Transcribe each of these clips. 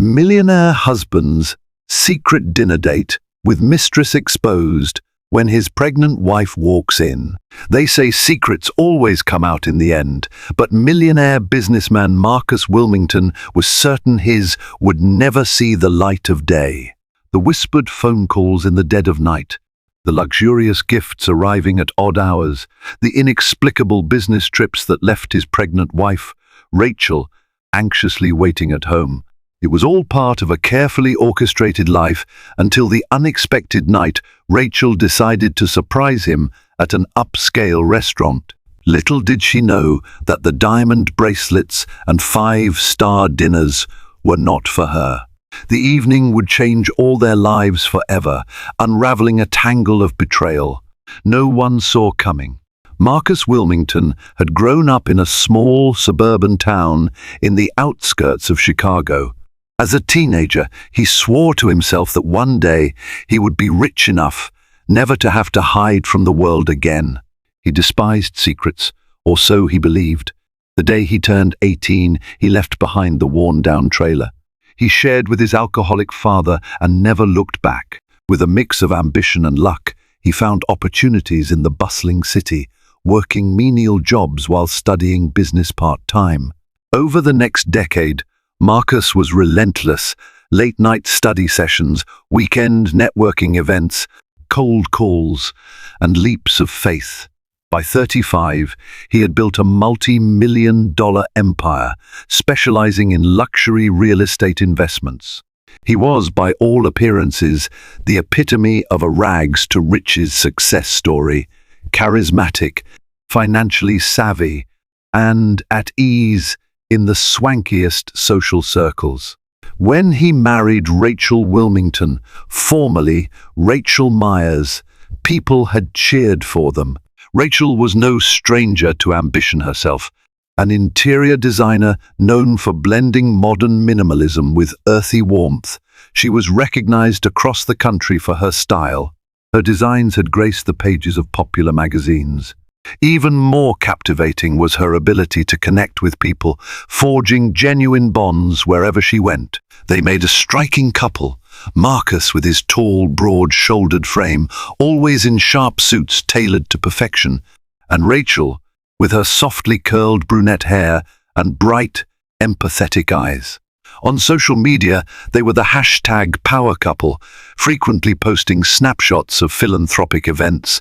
Millionaire husband's secret dinner date with mistress exposed when his pregnant wife walks in. They say secrets always come out in the end, but millionaire businessman Marcus Wilmington was certain his would never see the light of day. The whispered phone calls in the dead of night, the luxurious gifts arriving at odd hours, the inexplicable business trips that left his pregnant wife, Rachel, anxiously waiting at home. It was all part of a carefully orchestrated life until the unexpected night Rachel decided to surprise him at an upscale restaurant. Little did she know that the diamond bracelets and five-star dinners were not for her. The evening would change all their lives forever, unraveling a tangle of betrayal no one saw coming. Marcus Wilmington had grown up in a small suburban town in the outskirts of Chicago. As a teenager, he swore to himself that one day he would be rich enough never to have to hide from the world again. He despised secrets, or so he believed. The day he turned 18, he left behind the worn-down trailer. He shared with his alcoholic father and never looked back. With a mix of ambition and luck, he found opportunities in the bustling city, working menial jobs while studying business part-time. Over the next decade, Marcus was relentless. Late-night study sessions, weekend networking events, cold calls, and leaps of faith. By 35, he had built a multi-million-dollar empire, specializing in luxury real estate investments. He was, by all appearances, the epitome of a rags-to-riches success story, charismatic, financially savvy, and at ease in the swankiest social circles. When he married Rachel Wilmington, formerly Rachel Myers, people had cheered for them. Rachel was no stranger to ambition herself, an interior designer known for blending modern minimalism with earthy warmth. She was recognized across the country for her style. Her designs had graced the pages of popular magazines. Even more captivating was her ability to connect with people, forging genuine bonds wherever she went. They made a striking couple, Marcus with his tall, broad-shouldered frame, always in sharp suits tailored to perfection, and Rachel with her softly curled brunette hair and bright, empathetic eyes. On social media, they were the hashtag power couple, frequently posting snapshots of philanthropic events,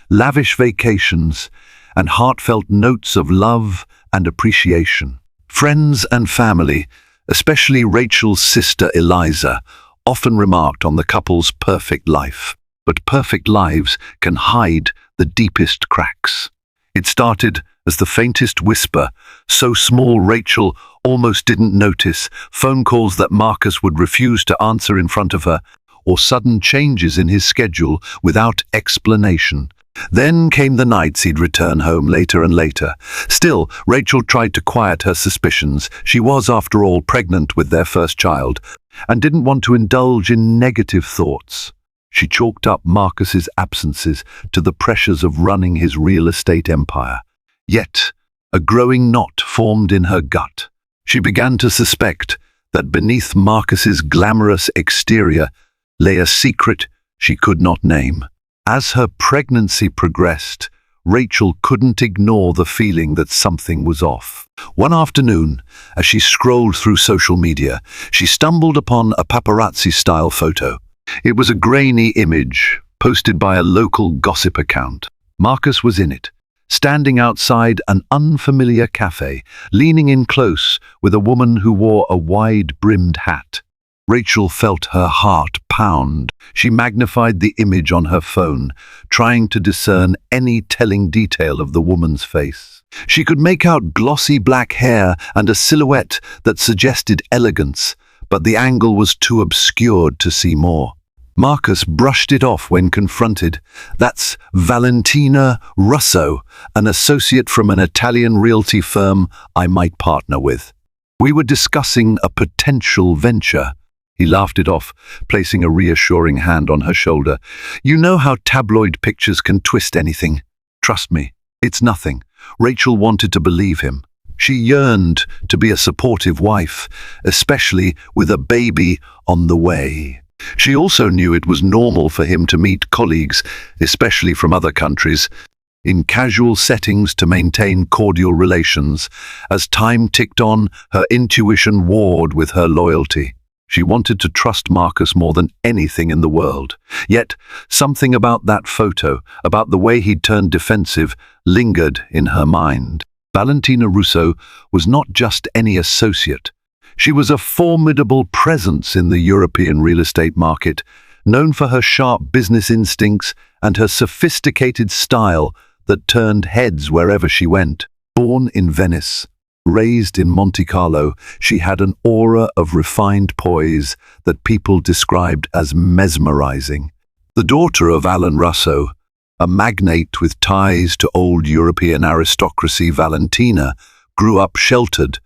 lavish vacations, and heartfelt notes of love and appreciation. Friends and family, especially Rachel's sister Eliza, often remarked on the couple's perfect life. But perfect lives can hide the deepest cracks. It started as the faintest whisper, so small Rachel almost didn't notice, phone calls that Marcus would refuse to answer in front of her, or sudden changes in his schedule without explanation. Then came the nights he'd return home later and later. Still, Rachel tried to quiet her suspicions. She was, after all, pregnant with their first child, and didn't want to indulge in negative thoughts. She chalked up Marcus's absences to the pressures of running his real estate empire. Yet, a growing knot formed in her gut. She began to suspect that beneath Marcus's glamorous exterior lay a secret she could not name. As her pregnancy progressed, Rachel couldn't ignore the feeling that something was off. One afternoon, as she scrolled through social media, she stumbled upon a paparazzi-style photo. It was a grainy image, posted by a local gossip account. Marcus was in it, standing outside an unfamiliar cafe, leaning in close with a woman who wore a wide-brimmed hat. Rachel felt her heart pound. She magnified the image on her phone, trying to discern any telling detail of the woman's face. She could make out glossy black hair and a silhouette that suggested elegance, but the angle was too obscured to see more. Marcus brushed it off when confronted. "That's Valentina Russo, an associate from an Italian realty firm I might partner with. We were discussing a potential venture." He laughed it off, placing a reassuring hand on her shoulder. "You know how tabloid pictures can twist anything. Trust me, it's nothing." Rachel wanted to believe him, She yearned to be a supportive wife, especially with a baby on the way. She also knew it was normal for him to meet colleagues, especially from other countries, in casual settings to maintain cordial relations. As time ticked on, her intuition warred with her loyalty. She wanted to trust Marcus more than anything in the world. Yet, something about that photo, about the way he'd turned defensive, lingered in her mind. Valentina Russo was not just any associate. She was a formidable presence in the European real estate market, known for her sharp business instincts and her sophisticated style that turned heads wherever she went. Born in Venice, raised in Monte Carlo, she had an aura of refined poise that people described as mesmerizing. The daughter of Alan Russo, a magnate with ties to old European aristocracy, Valentina grew up sheltered,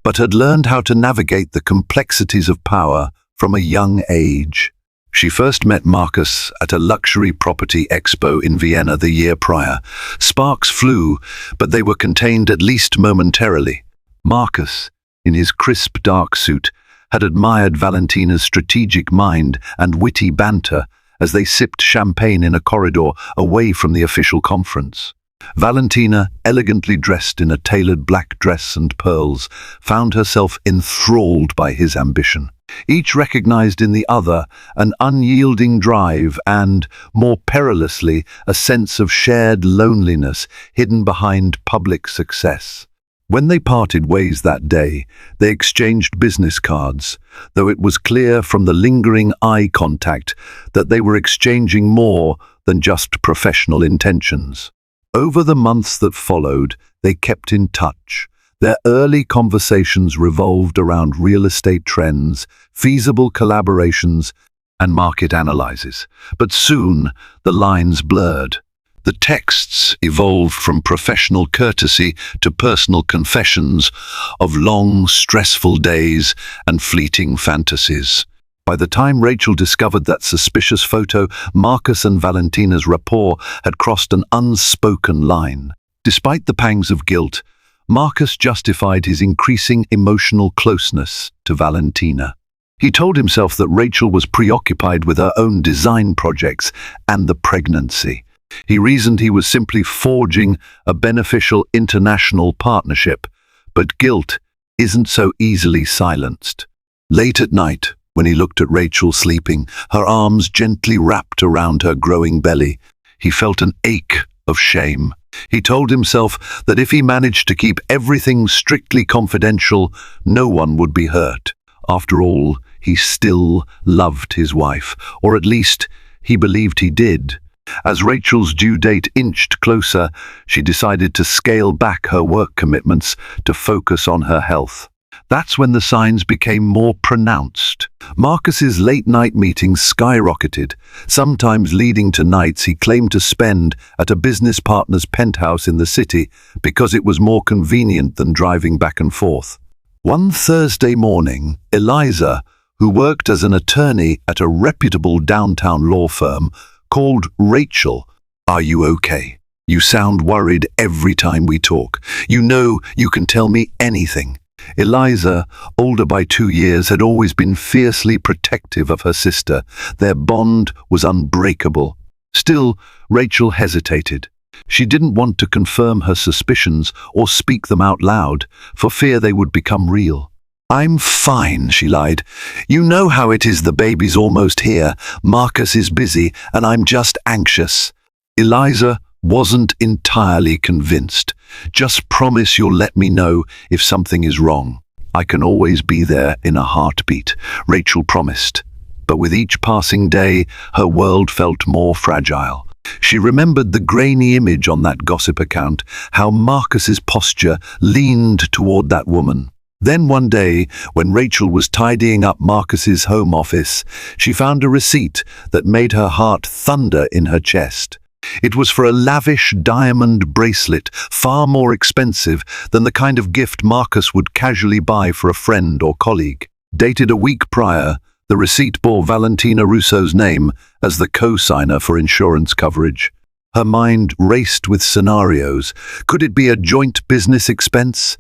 but had learned how to navigate the complexities of power from a young age. She first met Marcus at a luxury property expo in Vienna the year prior. Sparks flew, but they were contained at least momentarily. Marcus, in his crisp dark suit, had admired Valentina's strategic mind and witty banter as they sipped champagne in a corridor away from the official conference. Valentina, elegantly dressed in a tailored black dress and pearls, found herself enthralled by his ambition. Each recognized in the other an unyielding drive and, more perilously, a sense of shared loneliness hidden behind public success. When they parted ways that day, they exchanged business cards, though it was clear from the lingering eye contact that they were exchanging more than just professional intentions. Over the months that followed, they kept in touch. Their early conversations revolved around real estate trends, feasible collaborations, and market analyses. But soon, the lines blurred. The texts evolved from professional courtesy to personal confessions of long, stressful days and fleeting fantasies. By the time Rachel discovered that suspicious photo, Marcus and Valentina's rapport had crossed an unspoken line. Despite the pangs of guilt, Marcus justified his increasing emotional closeness to Valentina. He told himself that Rachel was preoccupied with her own design projects and the pregnancy. He reasoned he was simply forging a beneficial international partnership, but guilt isn't so easily silenced. Late at night, when he looked at Rachel sleeping, her arms gently wrapped around her growing belly, he felt an ache of shame. He told himself that if he managed to keep everything strictly confidential, no one would be hurt. After all, he still loved his wife, or at least he believed he did. As Rachel's due date inched closer, she decided to scale back her work commitments to focus on her health. That's when the signs became more pronounced. Marcus's late-night meetings skyrocketed, sometimes leading to nights he claimed to spend at a business partner's penthouse in the city because it was more convenient than driving back and forth. One Thursday morning, Eliza, who worked as an attorney at a reputable downtown law firm, called Rachel. "Are you okay? You sound worried every time we talk. You know you can tell me anything." Eliza, older by 2 years, had always been fiercely protective of her sister. Their bond was unbreakable. Still, Rachel hesitated. She didn't want to confirm her suspicions or speak them out loud, for fear they would become real. "I'm fine," she lied. "You know how it is, the baby's almost here. Marcus is busy, and I'm just anxious." Eliza wasn't entirely convinced. "Just promise you'll let me know if something is wrong." "I can always be there in a heartbeat," Rachel promised. But with each passing day, her world felt more fragile. She remembered the grainy image on that gossip account, how Marcus's posture leaned toward that woman. Then one day, when Rachel was tidying up Marcus's home office, she found a receipt that made her heart thunder in her chest. It was for a lavish diamond bracelet, far more expensive than the kind of gift Marcus would casually buy for a friend or colleague. Dated a week prior, the receipt bore Valentina Russo's name as the co-signer for insurance coverage. Her mind raced with scenarios. Could it be a joint business expense?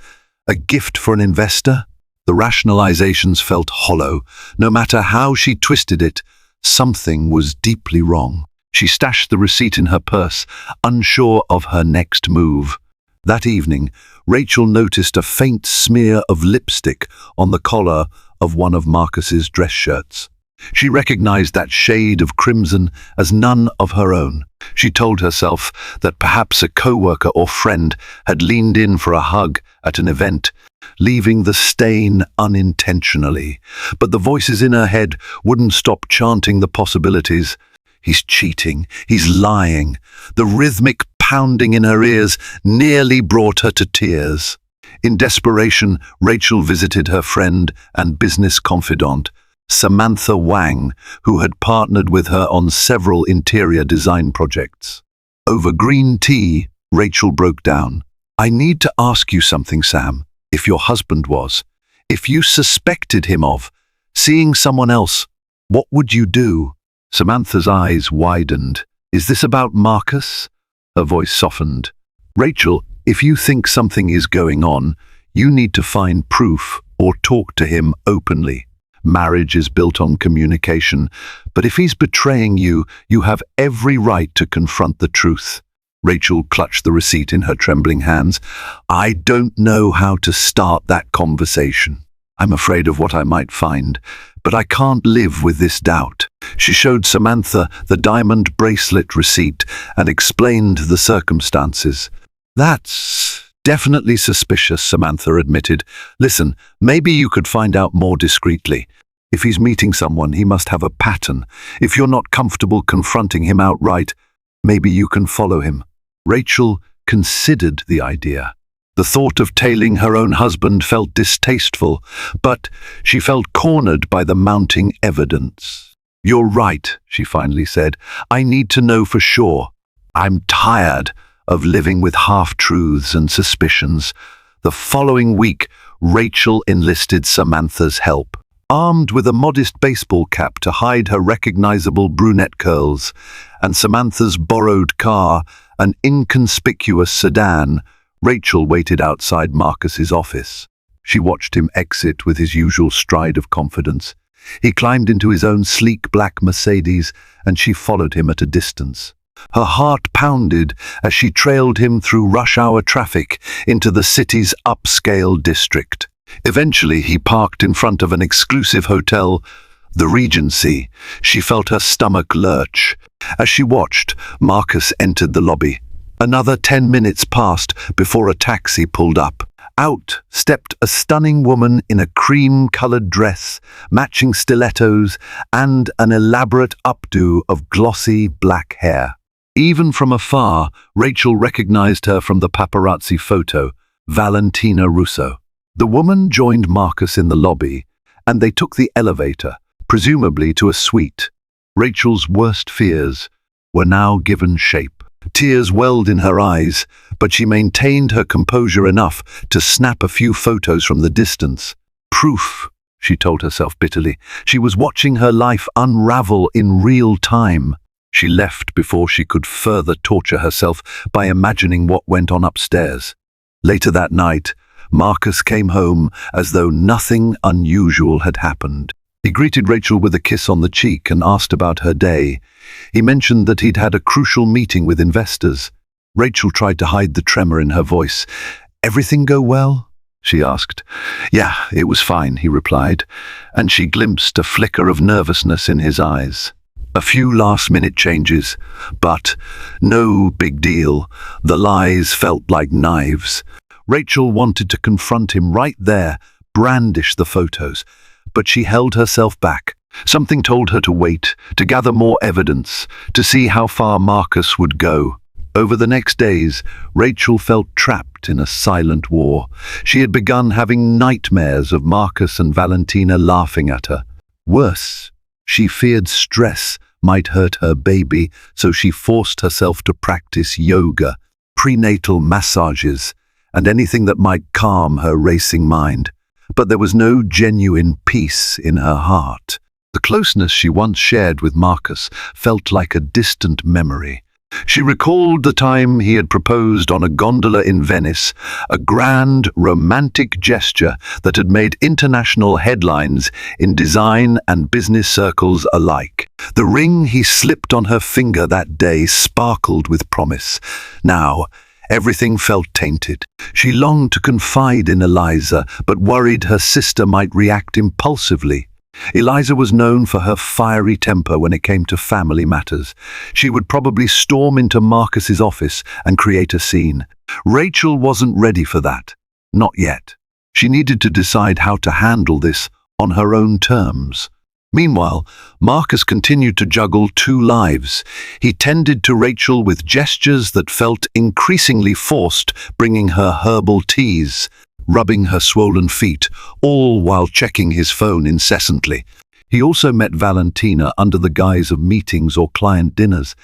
A gift for an investor? The rationalizations felt hollow. No matter how she twisted it, something was deeply wrong. She stashed the receipt in her purse, unsure of her next move. That evening, Rachel noticed a faint smear of lipstick on the collar of one of Marcus's dress shirts. She recognized that shade of crimson as none of her own. She told herself that perhaps a coworker or friend had leaned in for a hug at an event, leaving the stain unintentionally. But the voices in her head wouldn't stop chanting the possibilities. He's cheating. He's lying. The rhythmic pounding in her ears nearly brought her to tears. In desperation, Rachel visited her friend and business confidant, Samantha Wang, who had partnered with her on several interior design projects. Over green tea, Rachel broke down. "I need to ask you something, Sam. If your husband was, if you suspected him of seeing someone else, what would you do?" Samantha's eyes widened. "Is this about Marcus?" Her voice softened. "Rachel, if you think something is going on, you need to find proof or talk to him openly. Marriage is built on communication, but if he's betraying you, you have every right to confront the truth." Rachel clutched the receipt in her trembling hands. "I don't know how to start that conversation. I'm afraid of what I might find, but I can't live with this doubt." She showed Samantha the diamond bracelet receipt and explained the circumstances. "That's definitely suspicious," Samantha admitted. "Listen, maybe you could find out more discreetly. If he's meeting someone, he must have a pattern. If you're not comfortable confronting him outright, maybe you can follow him." Rachel considered the idea. The thought of tailing her own husband felt distasteful, but she felt cornered by the mounting evidence. "You're right," she finally said. "I need to know for sure. I'm tired of living with half-truths and suspicions." The following week, Rachel enlisted Samantha's help. Armed with a modest baseball cap to hide her recognizable brunette curls, and Samantha's borrowed car, an inconspicuous sedan, Rachel waited outside Marcus's office. She watched him exit with his usual stride of confidence. He climbed into his own sleek black Mercedes, and she followed him at a distance. Her heart pounded as she trailed him through rush-hour traffic into the city's upscale district. Eventually, he parked in front of an exclusive hotel, the Regency. She felt her stomach lurch. As she watched, Marcus entered the lobby. Another 10 minutes passed before a taxi pulled up. Out stepped a stunning woman in a cream-colored dress, matching stilettos, and an elaborate updo of glossy black hair. Even from afar, Rachel recognized her from the paparazzi photo, Valentina Russo. The woman joined Marcus in the lobby, and they took the elevator, presumably to a suite. Rachel's worst fears were now given shape. Tears welled in her eyes, but she maintained her composure enough to snap a few photos from the distance. Proof, she told herself bitterly. She was watching her life unravel in real time. She left before she could further torture herself by imagining what went on upstairs. Later that night, Marcus came home as though nothing unusual had happened. He greeted Rachel with a kiss on the cheek and asked about her day. He mentioned that he'd had a crucial meeting with investors. Rachel tried to hide the tremor in her voice. "Everything go well?" she asked. "Yeah, it was fine," he replied, and she glimpsed a flicker of nervousness in his eyes. A few last-minute changes, but no big deal. The lies felt like knives. Rachel wanted to confront him right there, brandish the photos, but she held herself back. Something told her to wait, to gather more evidence, to see how far Marcus would go. Over the next days, Rachel felt trapped in a silent war. She had begun having nightmares of Marcus and Valentina laughing at her. Worse, she feared stress might hurt her baby, so she forced herself to practice yoga, prenatal massages, and anything that might calm her racing mind. But there was no genuine peace in her heart. The closeness she once shared with Marcus felt like a distant memory. She recalled the time he had proposed on a gondola in Venice, a grand, romantic gesture that had made international headlines in design and business circles alike. The ring he slipped on her finger that day sparkled with promise. Now, everything felt tainted. She longed to confide in Eliza, but worried her sister might react impulsively. Eliza was known for her fiery temper when it came to family matters. She would probably storm into Marcus's office and create a scene. Rachel wasn't ready for that. Not yet. She needed to decide how to handle this on her own terms. Meanwhile, Marcus continued to juggle two lives. He tended to Rachel with gestures that felt increasingly forced, bringing her herbal teas, rubbing her swollen feet, all while checking his phone incessantly. He also met Valentina under the guise of meetings or client dinners.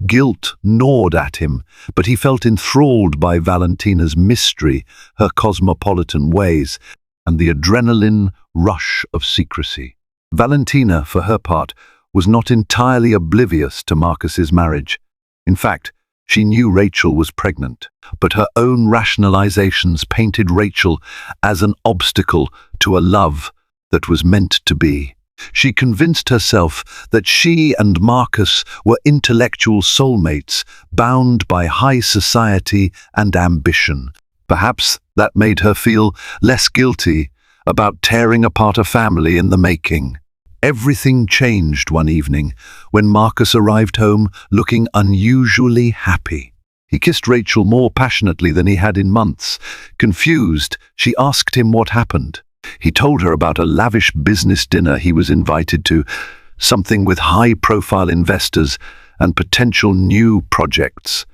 Guilt gnawed at him, but he felt enthralled by Valentina's mystery, her cosmopolitan ways, and the adrenaline rush of secrecy. Valentina, for her part, was not entirely oblivious to Marcus's marriage. In fact, she knew Rachel was pregnant, but her own rationalizations painted Rachel as an obstacle to a love that was meant to be. She convinced herself that she and Marcus were intellectual soulmates, bound by high society and ambition. Perhaps that made her feel less guilty about tearing apart a family in the making. Everything changed one evening when Marcus arrived home looking unusually happy. He kissed Rachel more passionately than he had in months. Confused, she asked him what happened. He told her about a lavish business dinner he was invited to, something with high-profile investors and potential new projects.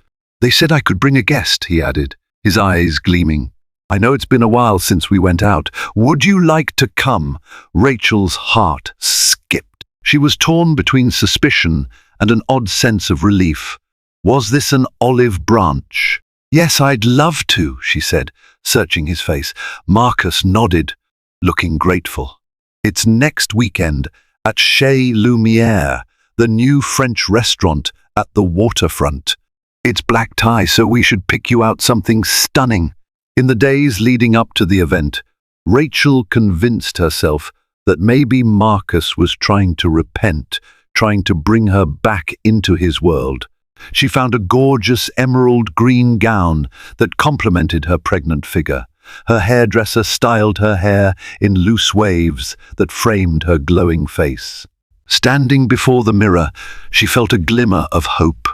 "They said I could bring a guest," he added, his eyes gleaming. "I know it's been a while since we went out. Would you like to come?" Rachel's heart skipped. She was torn between suspicion and an odd sense of relief. Was this an olive branch? "Yes, I'd love to," she said, searching his face. Marcus nodded, looking grateful. "It's next weekend at Chez Lumière, the new French restaurant at the waterfront. It's black tie, so we should pick you out something stunning." In the days leading up to the event, Rachel convinced herself that maybe Marcus was trying to repent, trying to bring her back into his world. She found a gorgeous emerald green gown that complemented her pregnant figure. Her hairdresser styled her hair in loose waves that framed her glowing face. Standing before the mirror, she felt a glimmer of hope.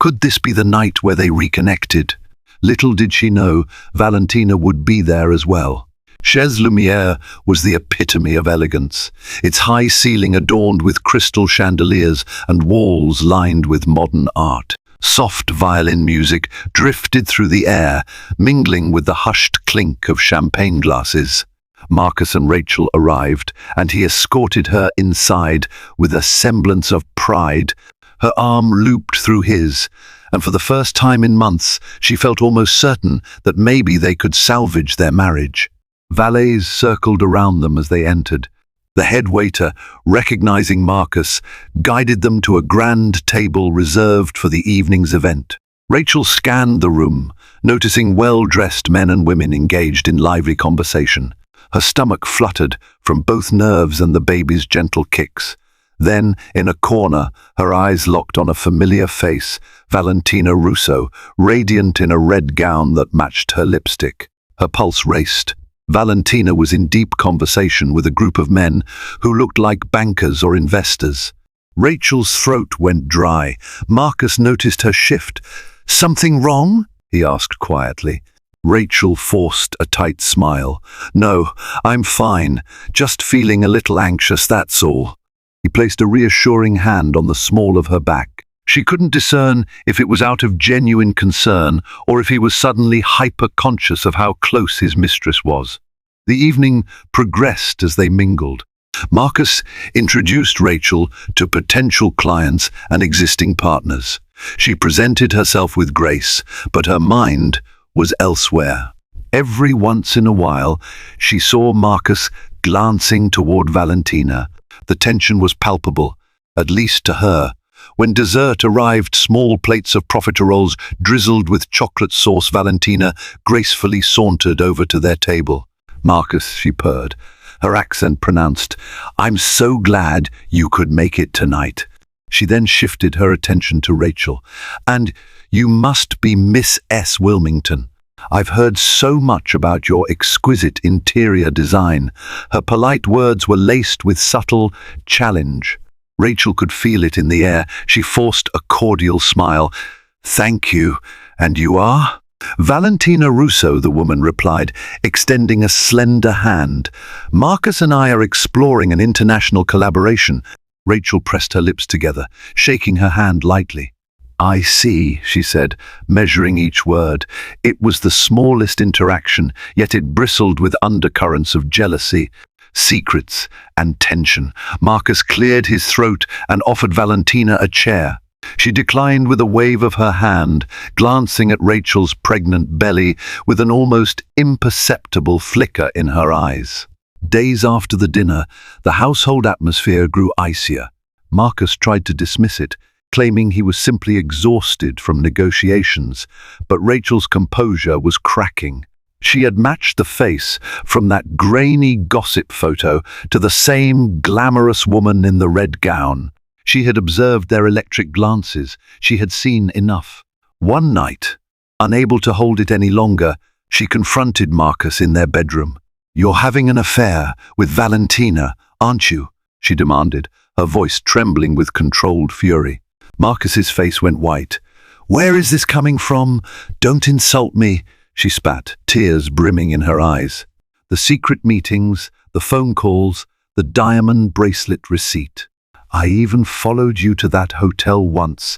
Could this be the night where they reconnected? Little did she know, Valentina would be there as well. Chez Lumière was the epitome of elegance, its high ceiling adorned with crystal chandeliers and walls lined with modern art. Soft violin music drifted through the air, mingling with the hushed clink of champagne glasses. Marcus and Rachel arrived, and he escorted her inside with a semblance of pride. Her arm looped through his, and for the first time in months, she felt almost certain that maybe they could salvage their marriage. Valets circled around them as they entered. The head waiter, recognizing Marcus, guided them to a grand table reserved for the evening's event. Rachel scanned the room, noticing well-dressed men and women engaged in lively conversation. Her stomach fluttered from both nerves and the baby's gentle kicks. Then, in a corner, her eyes locked on a familiar face, Valentina Russo, radiant in a red gown that matched her lipstick. Her pulse raced. Valentina was in deep conversation with a group of men who looked like bankers or investors. Rachel's throat went dry. Marcus noticed her shift. "Something wrong?" he asked quietly. Rachel forced a tight smile. "No, I'm fine. Just feeling a little anxious, that's all." He placed a reassuring hand on the small of her back. She couldn't discern if it was out of genuine concern or if he was suddenly hyper-conscious of how close his mistress was. The evening progressed as they mingled. Marcus introduced Rachel to potential clients and existing partners. She presented herself with grace, but her mind was elsewhere. Every once in a while, she saw Marcus glancing toward Valentina. The tension was palpable, at least to her, When dessert arrived, small plates of profiteroles drizzled with chocolate sauce, Valentina gracefully sauntered over to their table. "Marcus," she purred, her accent pronounced, "I'm so glad you could make it tonight." She then shifted her attention to Rachel. "And you must be Miss S. Wilmington. I've heard so much about your exquisite interior design." Her polite words were laced with subtle challenge. Rachel could feel it in the air. She forced a cordial smile. "Thank you. And you are?" "Valentina Russo," the woman replied, extending a slender hand. "Marcus and I are exploring an international collaboration." Rachel pressed her lips together, shaking her hand lightly. "I see," she said, measuring each word. It was the smallest interaction, yet it bristled with undercurrents of jealousy, secrets, and tension. Marcus cleared his throat and offered Valentina a chair. She declined with a wave of her hand, glancing at Rachel's pregnant belly with an almost imperceptible flicker in her eyes. Days after the dinner, the household atmosphere grew icier. Marcus tried to dismiss it, claiming he was simply exhausted from negotiations, but Rachel's composure was cracking. She had matched the face from that grainy gossip photo to the same glamorous woman in the red gown. She had observed their electric glances. She had seen enough. One night, unable to hold it any longer, she confronted Marcus in their bedroom. "You're having an affair with Valentina, aren't you?" she demanded, her voice trembling with controlled fury. Marcus's face went white. "Where is this coming from? Don't insult me," she spat, tears brimming in her eyes. "The secret meetings, the phone calls, the diamond bracelet receipt. I even followed you to that hotel once."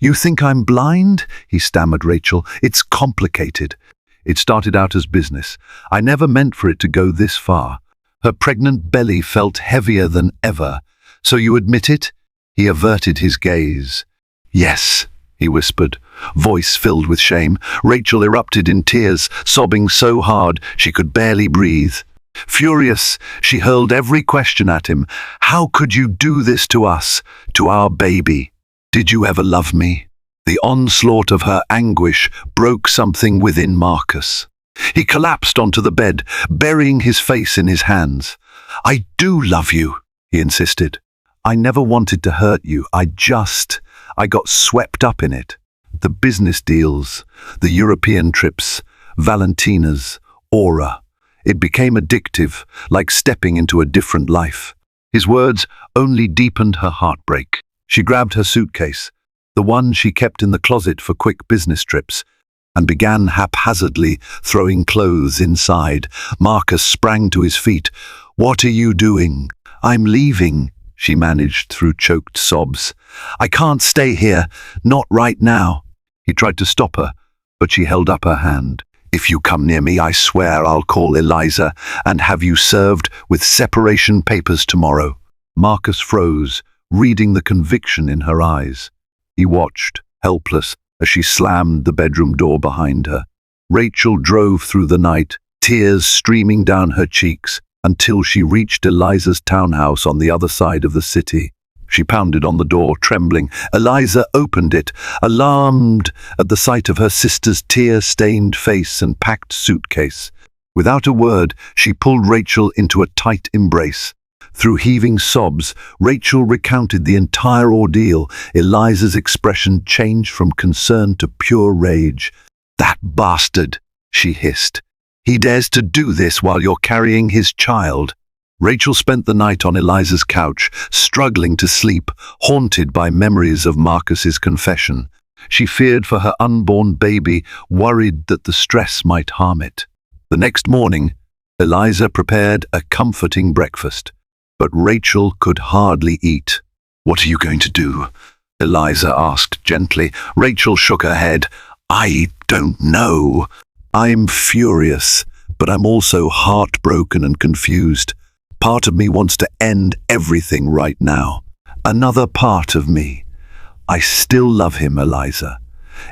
"You think I'm blind?" he stammered. "Rachel, it's complicated. It started out as business. I never meant for it to go this far." Her pregnant belly felt heavier than ever. "So you admit it?" He averted his gaze. "Yes," he whispered, voice filled with shame. Rachel erupted in tears, sobbing so hard she could barely breathe. Furious, she hurled every question at him. "How could you do this to us, to our baby? Did you ever love me?" The onslaught of her anguish broke something within Marcus. He collapsed onto the bed, burying his face in his hands. "I do love you," he insisted. "I never wanted to hurt you. I got swept up in it. The business deals, the European trips, Valentina's aura. It became addictive, like stepping into a different life." His words only deepened her heartbreak. She grabbed her suitcase, the one she kept in the closet for quick business trips, and began haphazardly throwing clothes inside. Marcus sprang to his feet. "What are you doing?" "I'm leaving," she managed through choked sobs. "I can't stay here, not right now." He tried to stop her, but she held up her hand. "If you come near me, I swear I'll call Eliza and have you served with separation papers tomorrow." Marcus froze, reading the conviction in her eyes. He watched, helpless, as she slammed the bedroom door behind her. Rachel drove through the night, tears streaming down her cheeks, until she reached Eliza's townhouse on the other side of the city. She pounded on the door, trembling. Eliza opened it, alarmed at the sight of her sister's tear-stained face and packed suitcase. Without a word, she pulled Rachel into a tight embrace. Through heaving sobs, Rachel recounted the entire ordeal. Eliza's expression changed from concern to pure rage. "That bastard," she hissed. "He dares to do this while you're carrying his child." Rachel spent the night on Eliza's couch, struggling to sleep, haunted by memories of Marcus's confession. She feared for her unborn baby, worried that the stress might harm it. The next morning, Eliza prepared a comforting breakfast, but Rachel could hardly eat. "What are you going to do?" Eliza asked gently. Rachel shook her head. "I don't know. I'm furious, but I'm also heartbroken and confused. Part of me wants to end everything right now. Another part of me. I still love him, Eliza."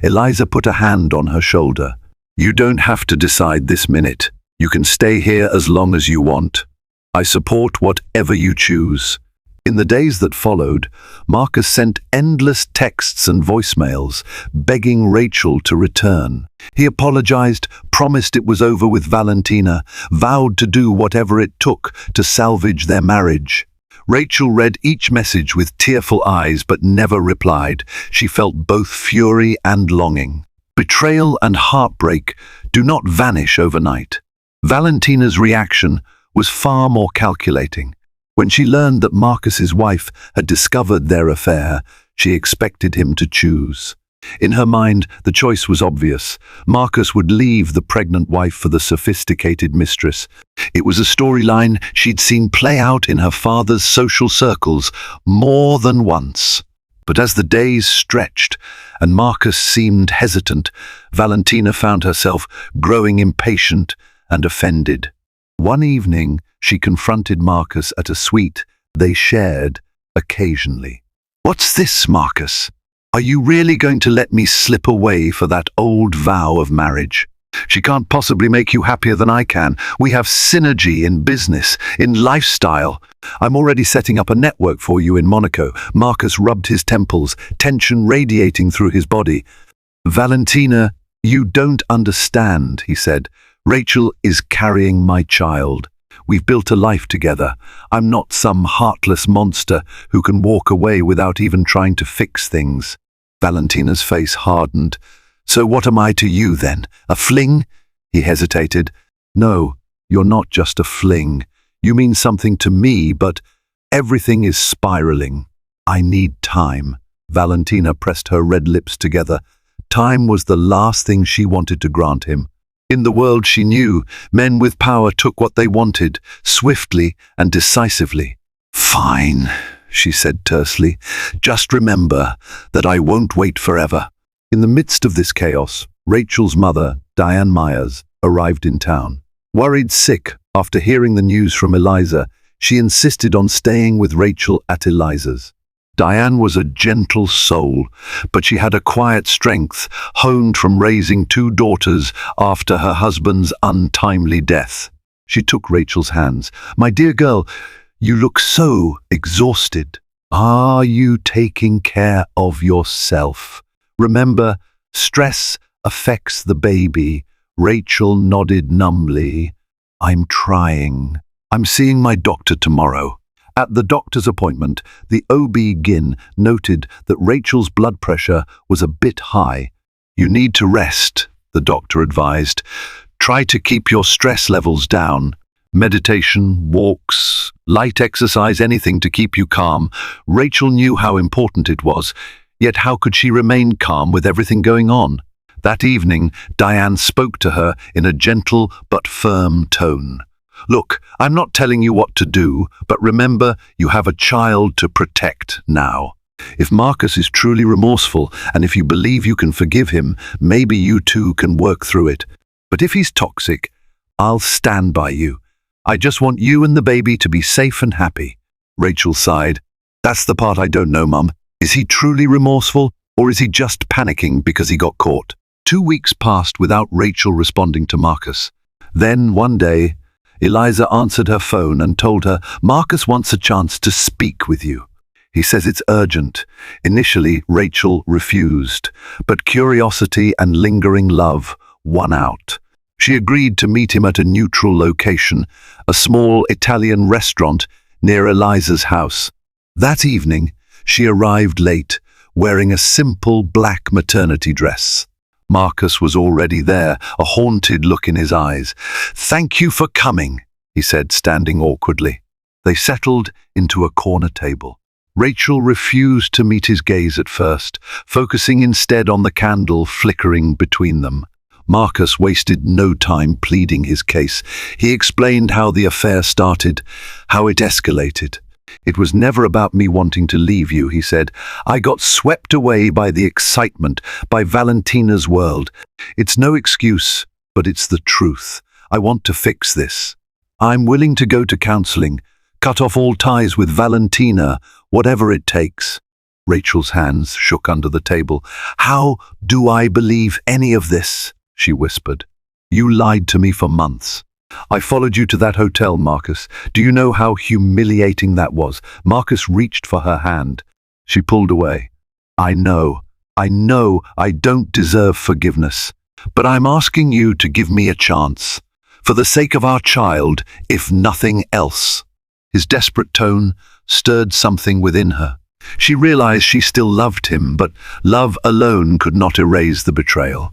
Eliza put a hand on her shoulder. "You don't have to decide this minute. You can stay here as long as you want. I support whatever you choose." In the days that followed, Marcus sent endless texts and voicemails, begging Rachel to return. He apologized, promised it was over with Valentina, vowed to do whatever it took to salvage their marriage. Rachel read each message with tearful eyes but never replied. She felt both fury and longing. Betrayal and heartbreak do not vanish overnight. Valentina's reaction was far more calculating. When she learned that Marcus's wife had discovered their affair, she expected him to choose. In her mind, the choice was obvious. Marcus would leave the pregnant wife for the sophisticated mistress. It was a storyline she'd seen play out in her father's social circles more than once. But as the days stretched and Marcus seemed hesitant, Valentina found herself growing impatient and offended. One evening, she confronted Marcus at a suite they shared occasionally. "What's this, Marcus? Are you really going to let me slip away for that old vow of marriage? She can't possibly make you happier than I can. We have synergy in business, in lifestyle. I'm already setting up a network for you in Monaco." Marcus rubbed his temples, tension radiating through his body. "Valentina, you don't understand," he said. "Rachel is carrying my child. We've built a life together. I'm not some heartless monster who can walk away without even trying to fix things." Valentina's face hardened. "So what am I to you then? A fling?" He hesitated. "No, you're not just a fling. You mean something to me, but everything is spiraling. I need time." Valentina pressed her red lips together. Time was the last thing she wanted to grant him. In the world she knew, men with power took what they wanted, swiftly and decisively. "Fine," she said tersely. "Just remember that I won't wait forever." In the midst of this chaos, Rachel's mother, Diane Myers, arrived in town. Worried sick after hearing the news from Eliza, she insisted on staying with Rachel at Eliza's. Diane was a gentle soul, but she had a quiet strength honed from raising two daughters after her husband's untimely death. She took Rachel's hands. "My dear girl, you look so exhausted. Are you taking care of yourself? Remember, stress affects the baby." Rachel nodded numbly. "I'm trying. I'm seeing my doctor tomorrow." At the doctor's appointment, the OB-GYN noted that Rachel's blood pressure was a bit high. "You need to rest," the doctor advised. "Try to keep your stress levels down. Meditation, walks, light exercise, anything to keep you calm." Rachel knew how important it was, yet how could she remain calm with everything going on? That evening, Diane spoke to her in a gentle but firm tone. "Look, I'm not telling you what to do, but remember, you have a child to protect now. If Marcus is truly remorseful, and if you believe you can forgive him, maybe you two can work through it. But if he's toxic, I'll stand by you. I just want you and the baby to be safe and happy." Rachel sighed. "That's the part I don't know, Mum. Is he truly remorseful, or is he just panicking because he got caught?" 2 weeks passed without Rachel responding to Marcus. Then, one day, Eliza answered her phone and told her, "Marcus wants a chance to speak with you. He says it's urgent." Initially, Rachel refused, but curiosity and lingering love won out. She agreed to meet him at a neutral location, a small Italian restaurant near Eliza's house. That evening, she arrived late, wearing a simple black maternity dress. Marcus was already there, a haunted look in his eyes. "Thank you for coming," he said, standing awkwardly. They settled into a corner table. Rachel refused to meet his gaze at first, focusing instead on the candle flickering between them. Marcus wasted no time pleading his case. He explained how the affair started, how it escalated. "It was never about me wanting to leave you," he said. "I got swept away by the excitement, by Valentina's world. It's no excuse, but it's the truth. I want to fix this. I'm willing to go to counseling, cut off all ties with Valentina, whatever it takes." Rachel's hands shook under the table. "How do I believe any of this?" she whispered. "You lied to me for months. I followed you to that hotel, Marcus. Do you know how humiliating that was? Marcus reached for her hand. She pulled away. I know I don't deserve forgiveness, but I'm asking you to give me a chance. For the sake of our child, if nothing else. His desperate tone stirred something within her. She realized she still loved him, but love alone could not erase the betrayal.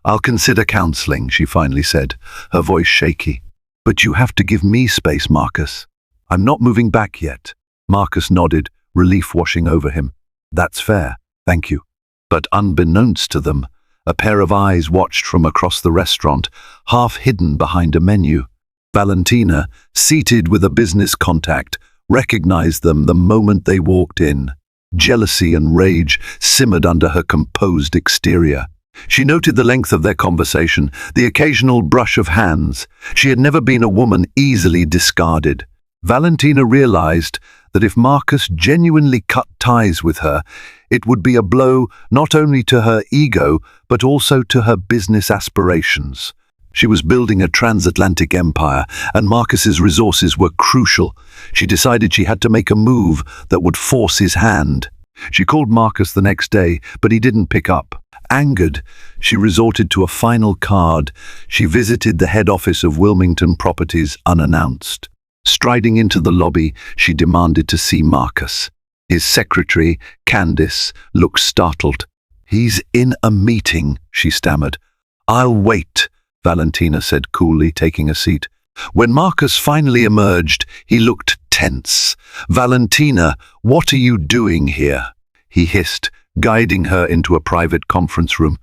I'll consider counseling, she finally said, her voice shaky. But you have to give me space, Marcus. I'm not moving back yet. Marcus nodded, relief washing over him. That's fair, thank you. But unbeknownst to them, a pair of eyes watched from across the restaurant, half hidden behind a menu. Valentina, seated with a business contact, recognized them the moment they walked in. Jealousy and rage simmered under her composed exterior. She noted the length of their conversation, the occasional brush of hands. She had never been a woman easily discarded. Valentina realized that if Marcus genuinely cut ties with her, it would be a blow not only to her ego, but also to her business aspirations. She was building a transatlantic empire, and Marcus's resources were crucial. She decided she had to make a move that would force his hand. She called Marcus the next day, but he didn't pick up. Angered, she resorted to a final card. She visited the head office of Wilmington Properties unannounced. Striding into the lobby, she demanded to see Marcus. His secretary, Candice, looked startled. He's in a meeting, she stammered. I'll wait, Valentina said coolly, taking a seat. When Marcus finally emerged, he looked tense. Valentina, what are you doing here? He hissed, guiding her into a private conference room.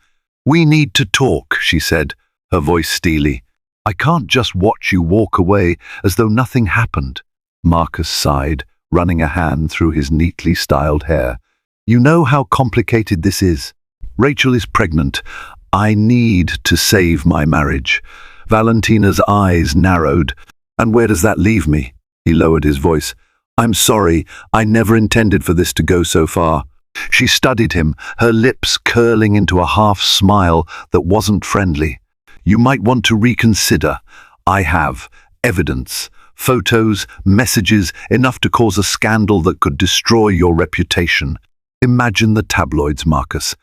We need to talk, she said, her voice steely. I can't just watch you walk away as though nothing happened. Marcus sighed, running a hand through his neatly styled hair. You know how complicated this is. Rachel is pregnant. I need to save my marriage. Valentina's eyes narrowed. And where does that leave me? He lowered his voice. I'm sorry, I never intended for this to go so far. She studied him, her lips curling into a half smile that wasn't friendly. You might want to reconsider. I have evidence, photos, messages, enough to cause a scandal that could destroy your reputation. Imagine the tabloids, Marcus.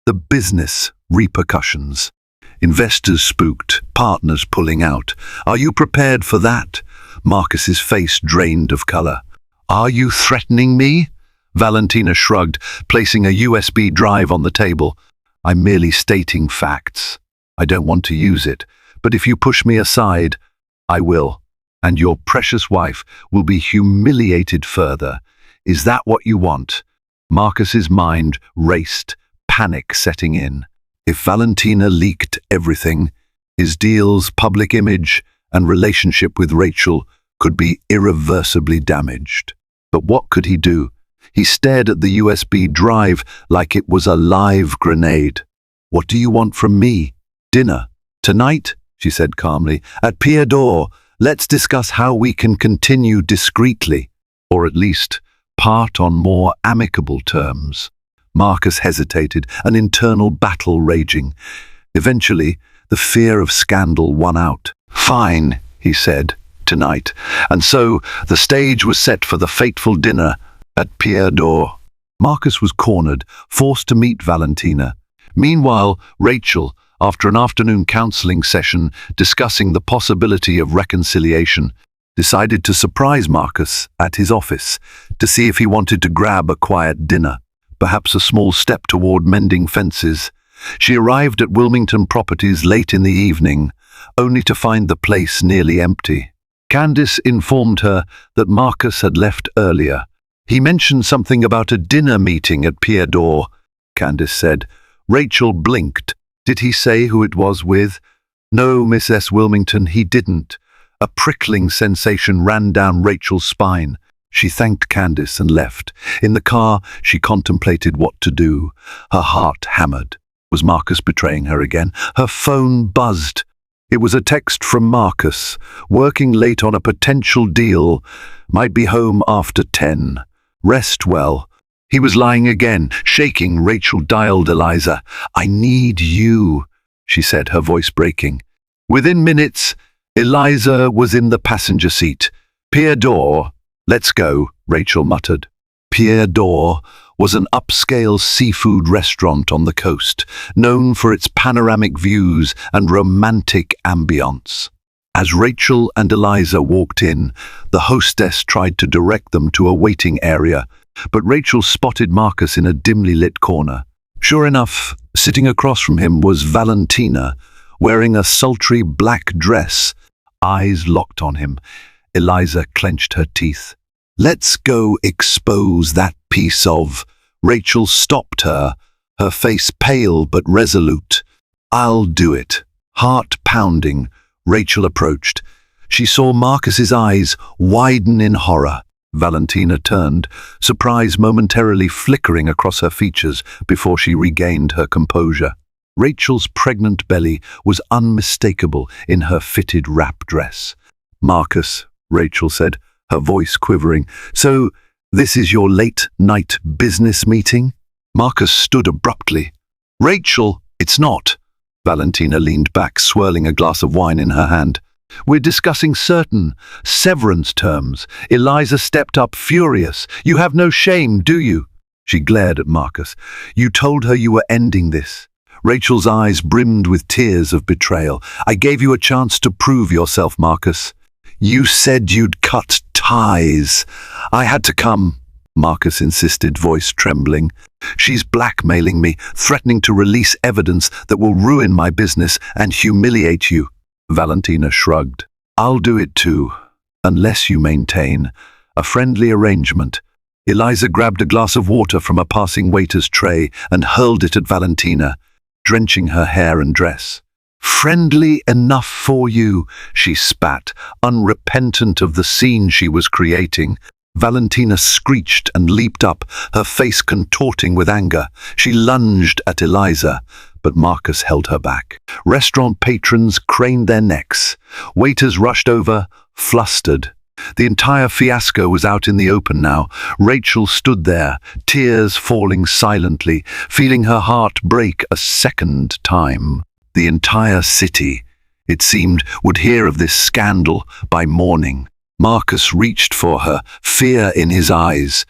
The business repercussions. Investors spooked, partners pulling out. Are you prepared for that? Marcus's face drained of color. Are you threatening me? Valentina shrugged, placing a USB drive on the table. I'm merely stating facts. I don't want to use it, but if you push me aside, I will, and your precious wife will be humiliated further. Is that what you want? Marcus's mind raced, panic setting in. If Valentina leaked everything, his deals, public image, and relationship with Rachel could be irreversibly damaged. But what could he do? He stared at the USB drive like it was a live grenade. What do you want from me? Dinner. Tonight, she said calmly, at Pier d'Or. Let's discuss how we can continue discreetly, or at least part on more amicable terms. Marcus hesitated, an internal battle raging. Eventually, the fear of scandal won out. Fine, he said, tonight. And so the stage was set for the fateful dinner at Pier d'Or. Marcus was cornered, forced to meet Valentina. Meanwhile, Rachel, after an afternoon counseling session discussing the possibility of reconciliation, decided to surprise Marcus at his office to see if he wanted to grab a quiet dinner, perhaps a small step toward mending fences. She arrived at Wilmington Properties late in the evening, only to find the place nearly empty. Candice informed her that Marcus had left earlier. He mentioned something about a dinner meeting at Pier d'Or, Candice said. Rachel blinked. Did he say who it was with? No, Miss S. Wilmington, he didn't. A prickling sensation ran down Rachel's spine. She thanked Candice and left. In the car, she contemplated what to do. Her heart hammered. Was Marcus betraying her again? Her phone buzzed. It was a text from Marcus, working late on a potential deal. Might be home after 10. Rest well. He was lying again, shaking. Rachel dialed Eliza. I need you, she said, her voice breaking. Within minutes, Eliza was in the passenger seat. Pier d'Or, let's go, Rachel muttered. Pier d'Or was an upscale seafood restaurant on the coast, known for its panoramic views and romantic ambience. As Rachel and Eliza walked in, the hostess tried to direct them to a waiting area, but Rachel spotted Marcus in a dimly lit corner. Sure enough, sitting across from him was Valentina, wearing a sultry black dress, eyes locked on him. Eliza clenched her teeth. "Let's go expose that piece of—" Rachel stopped her, her face pale but resolute. "I'll do it." Heart pounding, Rachel approached. She saw Marcus's eyes widen in horror. Valentina turned, surprise momentarily flickering across her features before she regained her composure. Rachel's pregnant belly was unmistakable in her fitted wrap dress. "Marcus," Rachel said, her voice quivering, "so this is your late-night business meeting?" Marcus stood abruptly. "Rachel, it's not." Valentina leaned back, swirling a glass of wine in her hand. "We're discussing certain severance terms." Eliza stepped up, furious. "You have no shame, do you?" She glared at Marcus. "You told her you were ending this." Rachel's eyes brimmed with tears of betrayal. "I gave you a chance to prove yourself, Marcus. You said you'd cut ties. I had to come," Marcus insisted, voice trembling. "She's blackmailing me, threatening to release evidence that will ruin my business and humiliate you." Valentina shrugged. "I'll do it too, unless you maintain a friendly arrangement." Eliza grabbed a glass of water from a passing waiter's tray and hurled it at Valentina, drenching her hair and dress. "Friendly enough for you," she spat, unrepentant of the scene she was creating. Valentina screeched and leaped up, her face contorting with anger. She lunged at Eliza, but Marcus held her back. Restaurant patrons craned their necks. Waiters rushed over, flustered. The entire fiasco was out in the open now. Rachel stood there, tears falling silently, feeling her heart break a second time. The entire city, it seemed, would hear of this scandal by morning. Marcus reached for her, fear in his eyes.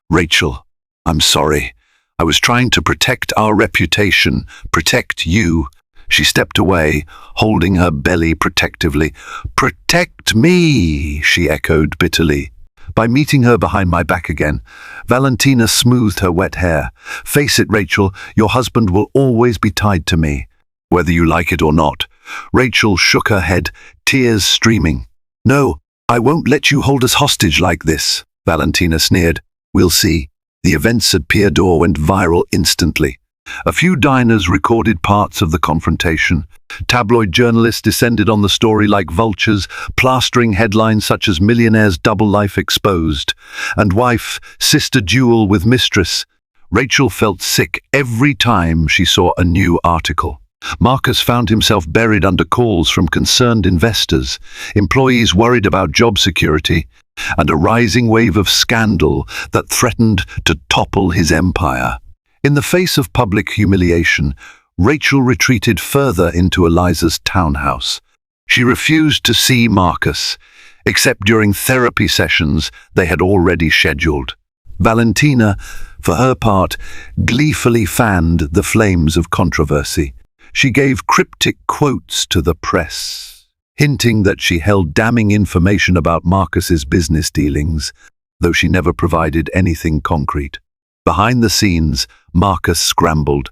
"Rachel, I'm sorry. I was trying to protect our reputation, protect you." She stepped away, holding her belly protectively. "Protect me," she echoed bitterly. By meeting her behind my back again, Valentina smoothed her wet hair. "Face it, Rachel, your husband will always be tied to me, whether you like it or not." Rachel shook her head, tears streaming. "No, I won't let you hold us hostage like this," Valentina sneered. "We'll see." The events at Pier d'Or went viral instantly. A few diners recorded parts of the confrontation. Tabloid journalists descended on the story like vultures, plastering headlines such as "Millionaire's double life exposed" and "Wife, sister duel with Mistress." Rachel felt sick every time she saw a new article. Marcus found himself buried under calls from concerned investors, employees worried about job security, and a rising wave of scandal that threatened to topple his empire. In the face of public humiliation, Rachel retreated further into Eliza's townhouse. She refused to see Marcus, except during therapy sessions they had already scheduled. Valentina, for her part, gleefully fanned the flames of controversy. She gave cryptic quotes to the press, hinting that she held damning information about Marcus's business dealings, though she never provided anything concrete. Behind the scenes, Marcus scrambled.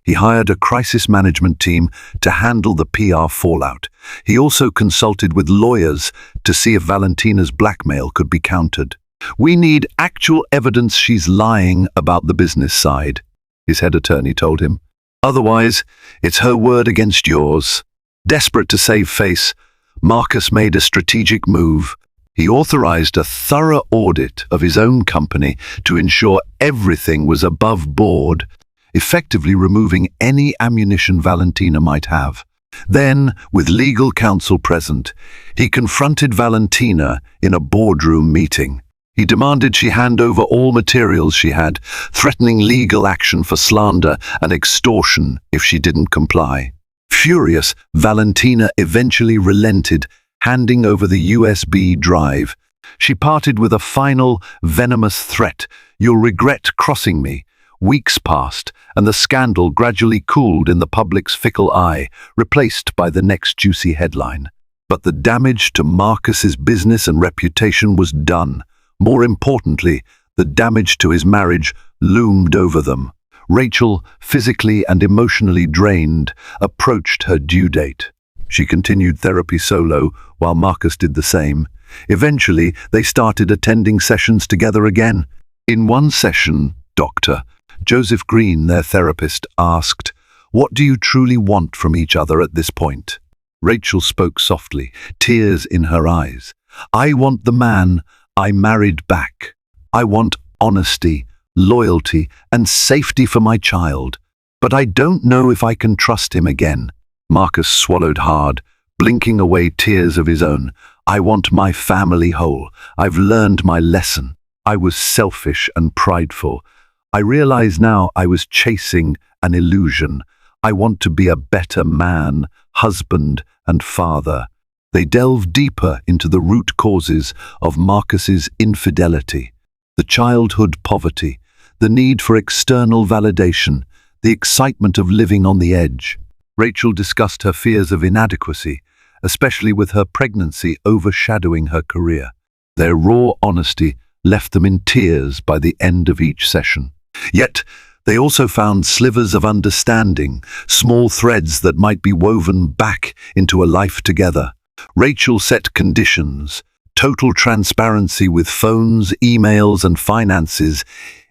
He hired a crisis management team to handle the PR fallout. He also consulted with lawyers to see if Valentina's blackmail could be countered. "We need actual evidence she's lying about the business side," his head attorney told him. "Otherwise, it's her word against yours." Desperate to save face, Marcus made a strategic move. He authorized a thorough audit of his own company to ensure everything was above board, effectively removing any ammunition Valentina might have. Then, with legal counsel present, he confronted Valentina in a boardroom meeting. He demanded she hand over all materials she had, threatening legal action for slander and extortion if she didn't comply. Furious, Valentina eventually relented handing over the USB drive. She parted with a final, venomous threat. "You'll regret crossing me." Weeks passed, and the scandal gradually cooled in the public's fickle eye, replaced by the next juicy headline. But the damage to Marcus's business and reputation was done. More importantly, the damage to his marriage loomed over them. Rachel, physically and emotionally drained, approached her due date. She continued therapy solo, while Marcus did the same. Eventually, they started attending sessions together again. In one session, Dr. Joseph Green, their therapist, asked, "What do you truly want from each other at this point?" Rachel spoke softly, tears in her eyes. "I want the man I married back. I want honesty, loyalty, and safety for my child. But I don't know if I can trust him again." Marcus swallowed hard, blinking away tears of his own. "I want my family whole. I've learned my lesson. I was selfish and prideful. I realize now I was chasing an illusion. I want to be a better man, husband, and father." They delved deeper into the root causes of Marcus's infidelity: the childhood poverty, the need for external validation, the excitement of living on the edge. Rachel discussed her fears of inadequacy, especially with her pregnancy overshadowing her career. Their raw honesty left them in tears by the end of each session. Yet, they also found slivers of understanding, small threads that might be woven back into a life together. Rachel set conditions: total transparency with phones, emails, and finances,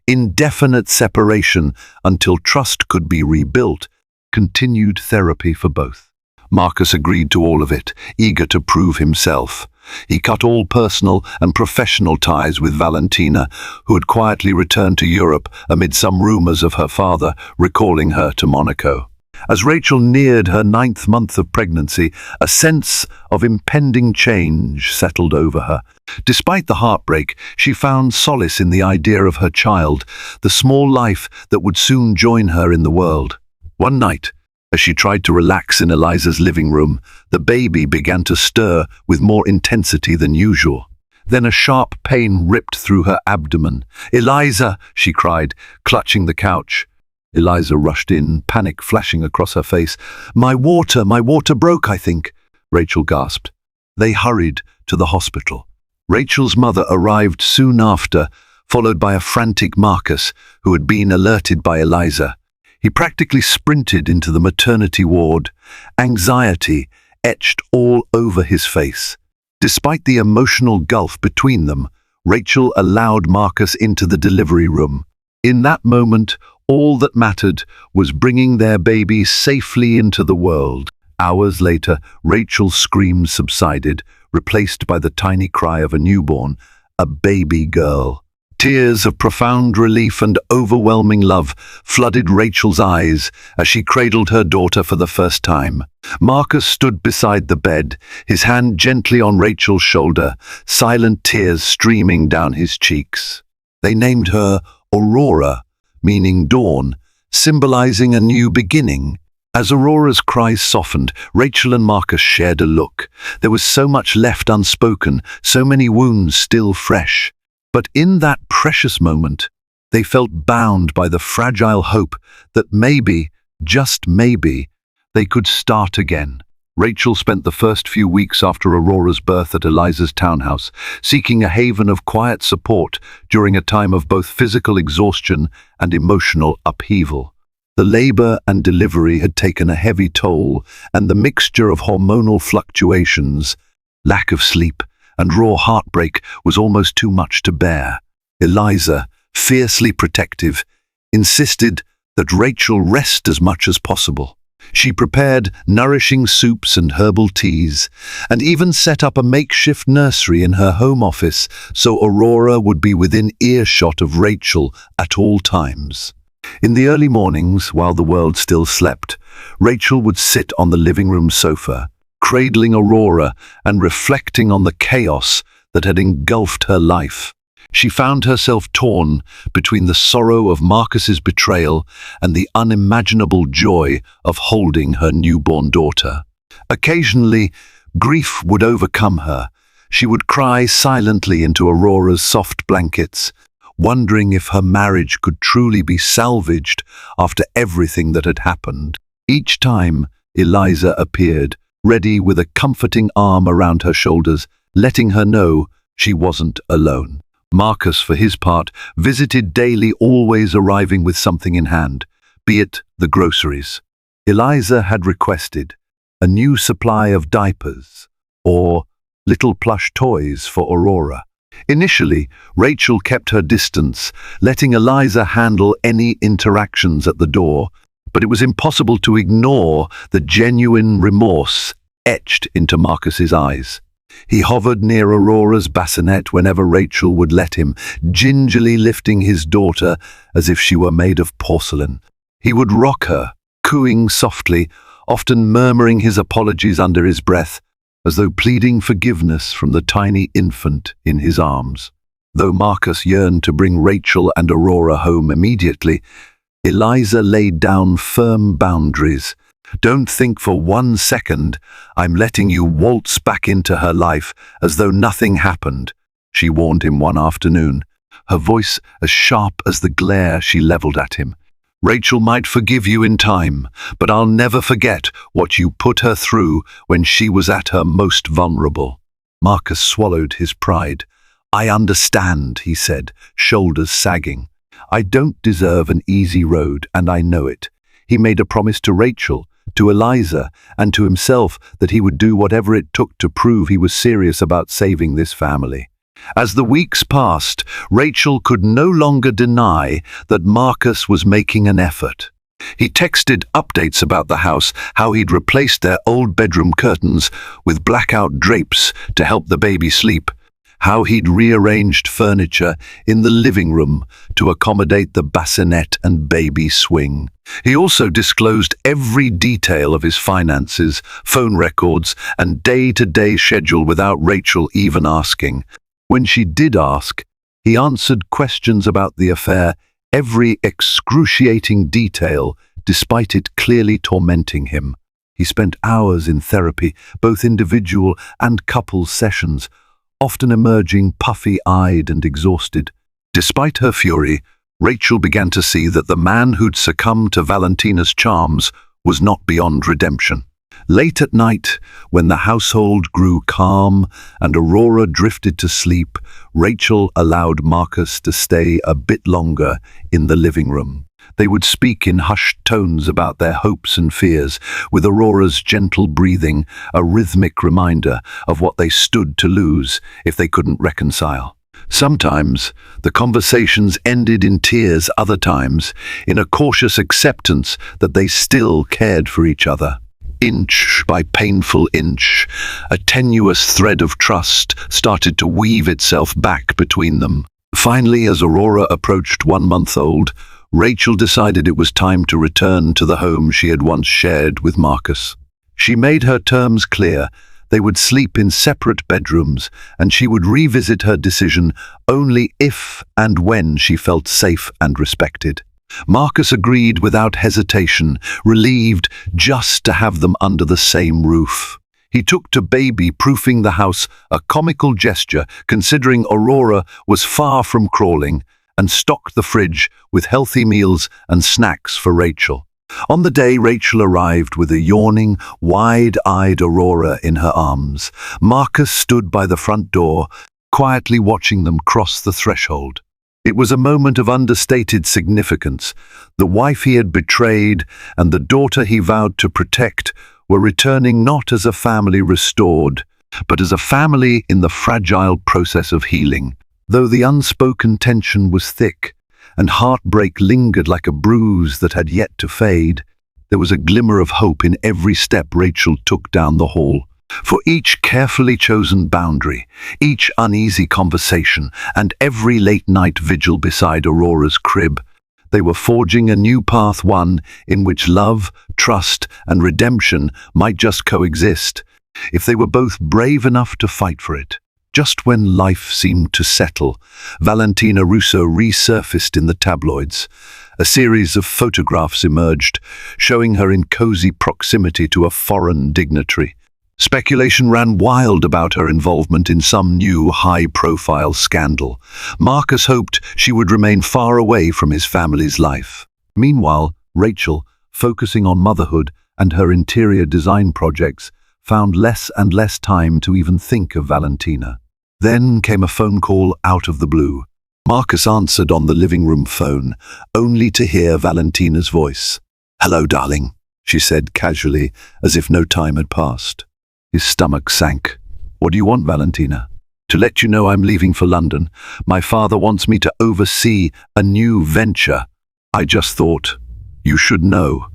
indefinite separation until trust could be rebuilt, continued therapy for both. Marcus agreed to all of it, eager to prove himself. He cut all personal and professional ties with Valentina, who had quietly returned to Europe amid some rumors of her father recalling her to Monaco. As Rachel neared her 9th month of pregnancy, a sense of impending change settled over her. Despite the heartbreak, she found solace in the idea of her child, the small life that would soon join her in the world. One night, as she tried to relax in Eliza's living room, the baby began to stir with more intensity than usual. Then a sharp pain ripped through her abdomen. "Eliza!" she cried, clutching the couch. Eliza rushed in, panic flashing across her face. My water broke, I think," Rachel gasped. They hurried to the hospital. Rachel's mother arrived soon after, followed by a frantic Marcus, who had been alerted by Eliza. He practically sprinted into the maternity ward, anxiety etched all over his face. Despite the emotional gulf between them, Rachel allowed Marcus into the delivery room. In that moment, all that mattered was bringing their baby safely into the world. Hours later, Rachel's screams subsided, replaced by the tiny cry of a newborn, a baby girl. Tears of profound relief and overwhelming love flooded Rachel's eyes as she cradled her daughter for the first time. Marcus stood beside the bed, his hand gently on Rachel's shoulder, silent tears streaming down his cheeks. They named her Aurora, meaning dawn, symbolizing a new beginning. As Aurora's cries softened, Rachel and Marcus shared a look. There was so much left unspoken, so many wounds still fresh. But in that precious moment, they felt bound by the fragile hope that maybe, just maybe, they could start again. Rachel spent the first few weeks after Aurora's birth at Eliza's townhouse, seeking a haven of quiet support during a time of both physical exhaustion and emotional upheaval. The labor and delivery had taken a heavy toll, and the mixture of hormonal fluctuations, lack of sleep, and raw heartbreak was almost too much to bear. Eliza, fiercely protective, insisted that Rachel rest as much as possible. She prepared nourishing soups and herbal teas, and even set up a makeshift nursery in her home office so Aurora would be within earshot of Rachel at all times. In the early mornings, while the world still slept, Rachel would sit on the living room sofa, cradling Aurora and reflecting on the chaos that had engulfed her life. She found herself torn between the sorrow of Marcus's betrayal and the unimaginable joy of holding her newborn daughter. Occasionally, Grief would overcome her. She would cry silently into Aurora's soft blankets, wondering if her marriage could truly be salvaged after everything that had happened. Each time, Eliza appeared, ready with a comforting arm around her shoulders, letting her know she wasn't alone. Marcus, for his part, visited daily, always arriving with something in hand, be it the groceries. Eliza had requested a new supply of diapers or little plush toys for Aurora. Initially, Rachel kept her distance, letting Eliza handle any interactions at the door, but it was impossible to ignore the genuine remorse etched into Marcus's eyes. He hovered near Aurora's bassinet whenever Rachel would let him, gingerly lifting his daughter as if she were made of porcelain. He would rock her, cooing softly, often murmuring his apologies under his breath, as though pleading forgiveness from the tiny infant in his arms. Though Marcus yearned to bring Rachel and Aurora home immediately, Eliza laid down firm boundaries. "Don't think for 1 second I'm letting you waltz back into her life as though nothing happened," she warned him one afternoon, her voice as sharp as the glare she leveled at him. "Rachel might forgive you in time, but I'll never forget what you put her through when she was at her most vulnerable." Marcus swallowed his pride. "I understand," he said, shoulders sagging. "I don't deserve an easy road, and I know it." He made a promise to Rachel, to Eliza, and to himself that he would do whatever it took to prove he was serious about saving this family. As the weeks passed, Rachel could no longer deny that Marcus was making an effort. He texted updates about the house, how he'd replaced their old bedroom curtains with blackout drapes to help the baby sleep, how he'd rearranged furniture in the living room to accommodate the bassinet and baby swing. He also disclosed every detail of his finances, phone records, and day-to-day schedule without Rachel even asking. When she did ask, he answered questions about the affair, every excruciating detail, despite it clearly tormenting him. He spent hours in therapy, both individual and couples sessions, often emerging puffy-eyed and exhausted. Despite her fury, Rachel began to see that the man who'd succumbed to Valentina's charms was not beyond redemption. Late at night, when the household grew calm and Aurora drifted to sleep, Rachel allowed Marcus to stay a bit longer in the living room. They would speak in hushed tones about their hopes and fears, with Aurora's gentle breathing a rhythmic reminder of what they stood to lose if they couldn't reconcile. Sometimes the conversations ended in tears, other times in a cautious acceptance that they still cared for each other. Inch by painful inch, a tenuous thread of trust started to weave itself back between them. Finally, as Aurora approached 1 month old, Rachel decided it was time to return to the home she had once shared with Marcus. She made her terms clear. They would sleep in separate bedrooms, and she would revisit her decision only if and when she felt safe and respected. Marcus agreed without hesitation, relieved just to have them under the same roof. He took to baby-proofing the house, a comical gesture considering Aurora was far from crawling, and stocked the fridge with healthy meals and snacks for Rachel. On the day Rachel arrived with a yawning, wide-eyed Aurora in her arms, Marcus stood by the front door, quietly watching them cross the threshold. It was a moment of understated significance. The wife he had betrayed and the daughter he vowed to protect were returning not as a family restored, but as a family in the fragile process of healing. Though the unspoken tension was thick and heartbreak lingered like a bruise that had yet to fade, there was a glimmer of hope in every step Rachel took down the hall. For each carefully chosen boundary, each uneasy conversation, and every late-night vigil beside Aurora's crib, they were forging a new path, one in which love, trust, and redemption might just coexist, if they were both brave enough to fight for it. Just when life seemed to settle, Valentina Russo resurfaced in the tabloids. A series of photographs emerged, showing her in cozy proximity to a foreign dignitary. Speculation ran wild about her involvement in some new high-profile scandal. Marcus hoped she would remain far away from his family's life. Meanwhile, Rachel, focusing on motherhood and her interior design projects, found less and less time to even think of Valentina. Then came a phone call out of the blue. Marcus answered on the living room phone, only to hear Valentina's voice. "Hello, darling," she said casually, as if no time had passed. His stomach sank. "What do you want, Valentina?" "To let you know I'm leaving for London. My father wants me to oversee a new venture. I just thought you should know."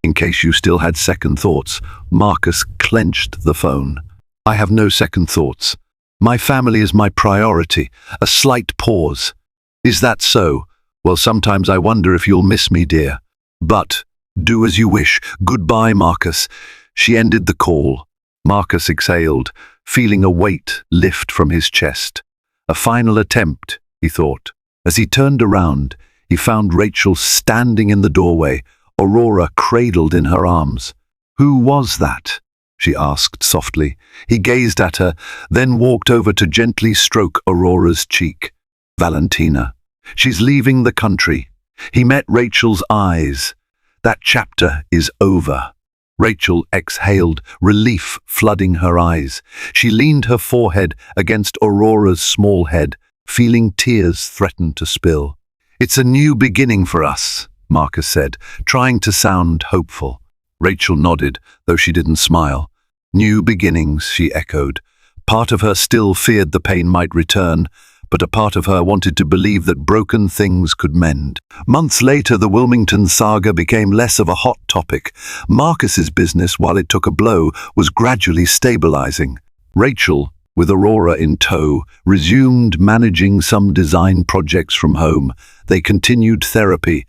In case you still had second thoughts, Marcus clenched the phone. "I have no second thoughts. My family is my priority." A slight pause. "Is that so? Well, sometimes I wonder if you'll miss me, dear. But do as you wish. Goodbye, Marcus." She ended the call. Marcus exhaled, feeling a weight lift from his chest. A final attempt, he thought. As he turned around, he found Rachel standing in the doorway, Aurora cradled in her arms. "Who was that?" she asked softly. He gazed at her, then walked over to gently stroke Aurora's cheek. "Valentina. She's leaving the country." He met Rachel's eyes. "That chapter is over." Rachel exhaled, relief flooding her eyes. She leaned her forehead against Aurora's small head, feeling tears threaten to spill. "It's a new beginning for us," Marcus said, trying to sound hopeful. Rachel nodded, though she didn't smile. "New beginnings," she echoed. Part of her still feared the pain might return, but a part of her wanted to believe that broken things could mend. Months later, the Wilmington saga became less of a hot topic. Marcus's business, while it took a blow, was gradually stabilizing. Rachel, with Aurora in tow, resumed managing some design projects from home. They continued therapy,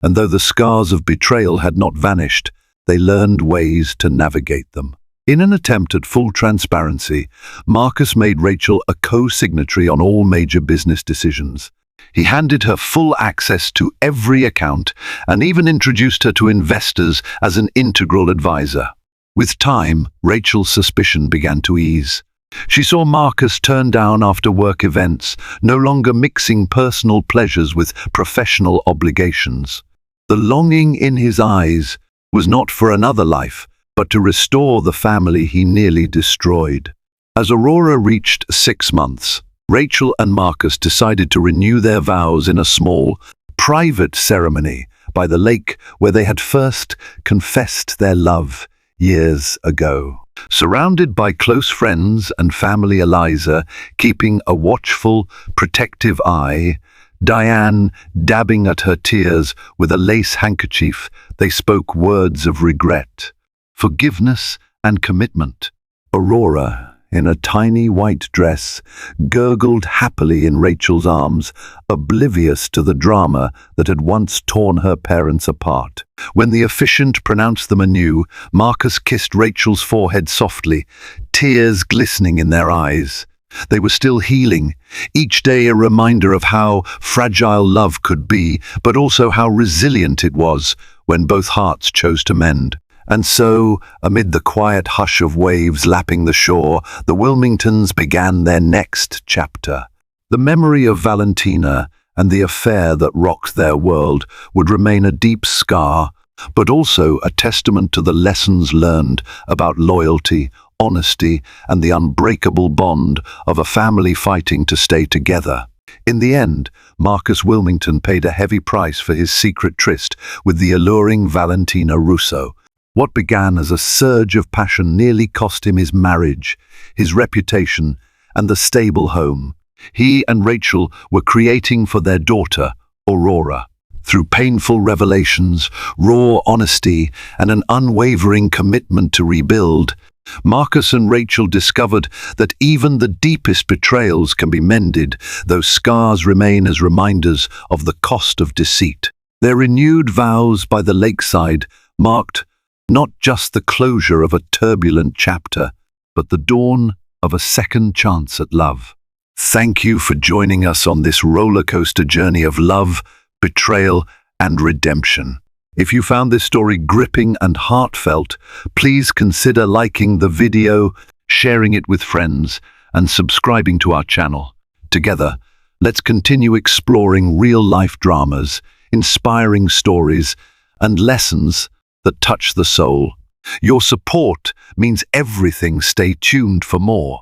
and though the scars of betrayal had not vanished, they learned ways to navigate them. In an attempt at full transparency, Marcus made Rachel a co-signatory on all major business decisions. He handed her full access to every account and even introduced her to investors as an integral advisor. With time, Rachel's suspicion began to ease. She saw Marcus turn down after work events, no longer mixing personal pleasures with professional obligations. The longing in his eyes was not for another life, but to restore the family he nearly destroyed. As Aurora reached 6 months, Rachel and Marcus decided to renew their vows in a small, private ceremony by the lake where they had first confessed their love years ago. Surrounded by close friends and family, Eliza keeping a watchful, protective eye, Diane dabbing at her tears with a lace handkerchief, they spoke words of regret, forgiveness and commitment. Aurora, in a tiny white dress, gurgled happily in Rachel's arms, oblivious to the drama that had once torn her parents apart. When the officiant pronounced them anew, Marcus kissed Rachel's forehead softly, tears glistening in their eyes. They were still healing, each day a reminder of how fragile love could be, but also how resilient it was when both hearts chose to mend. And so, amid the quiet hush of waves lapping the shore, the Wilmingtons began their next chapter. The memory of Valentina and the affair that rocked their world would remain a deep scar, but also a testament to the lessons learned about loyalty, honesty, and the unbreakable bond of a family fighting to stay together. In the end, Marcus Wilmington paid a heavy price for his secret tryst with the alluring Valentina Russo. What began as a surge of passion nearly cost him his marriage, his reputation, and the stable home he and Rachel were creating for their daughter, Aurora. Through painful revelations, raw honesty, and an unwavering commitment to rebuild, Marcus and Rachel discovered that even the deepest betrayals can be mended, though scars remain as reminders of the cost of deceit. Their renewed vows by the lakeside marked not just the closure of a turbulent chapter, but the dawn of a second chance at love. Thank you for joining us on this roller coaster journey of love, betrayal, and redemption. If you found this story gripping and heartfelt, please consider liking the video, sharing it with friends, and subscribing to our channel. Together, let's continue exploring real-life dramas, inspiring stories, and lessons that touch the soul. Your support means everything. Stay tuned for more.